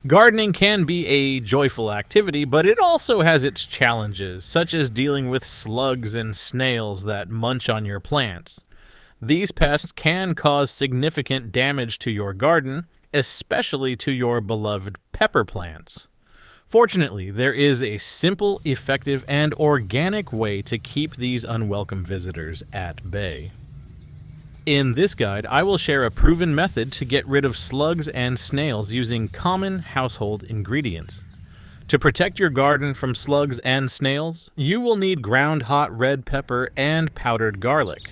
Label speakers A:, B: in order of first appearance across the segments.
A: Gardening can be a joyful activity, but it also has its challenges, such as dealing with slugs and snails that munch on your plants. These pests can cause significant damage to your garden, especially to your beloved pepper plants. Fortunately, there is a simple, effective, and organic way to keep these unwelcome visitors at bay. In this guide, I will share a proven method to get rid of slugs and snails using common household ingredients. To protect your garden from slugs and snails, you will need ground hot red pepper and powdered garlic.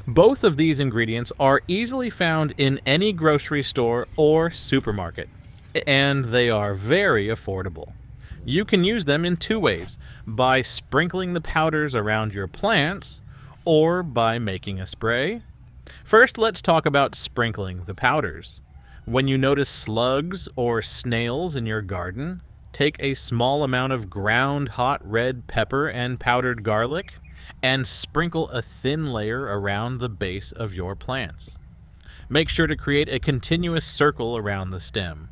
A: Both of these ingredients are easily found in any grocery store or supermarket, and they are very affordable. You can use them in two ways: by sprinkling the powders around your plants or by making a spray. First, let's talk about sprinkling the powders. When you notice slugs or snails in your garden, take a small amount of ground hot red pepper and powdered garlic and sprinkle a thin layer around the base of your plants. Make sure to create a continuous circle around the stem.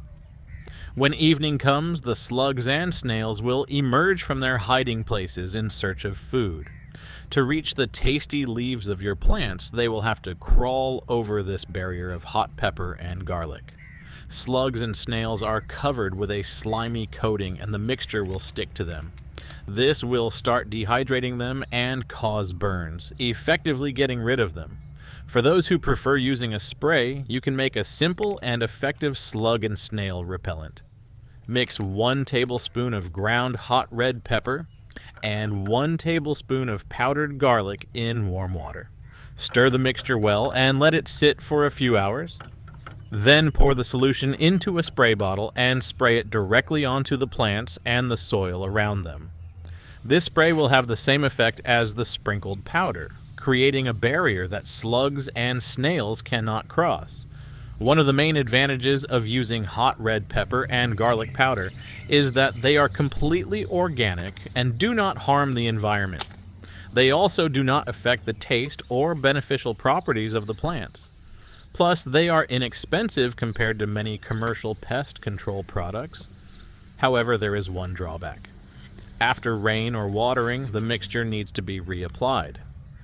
A: When evening comes, the slugs and snails will emerge from their hiding places in search of food. To reach the tasty leaves of your plants, they will have to crawl over this barrier of hot pepper and garlic. Slugs and snails are covered with a slimy coating, and the mixture will stick to them. This will start dehydrating them and cause burns, effectively getting rid of them. For those who prefer using a spray, you can make a simple and effective slug and snail repellent. Mix 1 tablespoon of ground hot red pepper and 1 tablespoon of powdered garlic in warm water. Stir the mixture well and let it sit for a few hours. Then pour the solution into a spray bottle and spray it directly onto the plants and the soil around them. This spray will have the same effect as the sprinkled powder, creating a barrier that slugs and snails cannot cross. One of the main advantages of using hot red pepper and garlic powder is that they are completely organic and do not harm the environment. They also do not affect the taste or beneficial properties of the plants. Plus, they are inexpensive compared to many commercial pest control products. However, there is one drawback. After rain or watering, the mixture needs to be reapplied.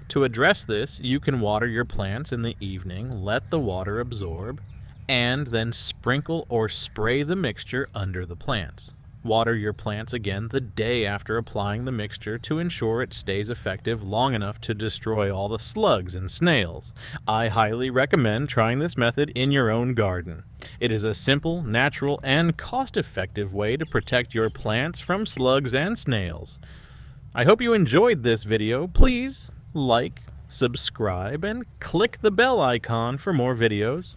A: To address this, you can water your plants in the evening, let the water absorb, and then sprinkle or spray the mixture under the plants. Water your plants again the day after applying the mixture to ensure it stays effective long enough to destroy all the slugs and snails. I highly recommend trying this method in your own garden. It is a simple, natural, and cost-effective way to protect your plants from slugs and snails. I hope you enjoyed this video. Please like, subscribe, and click the bell icon for more videos.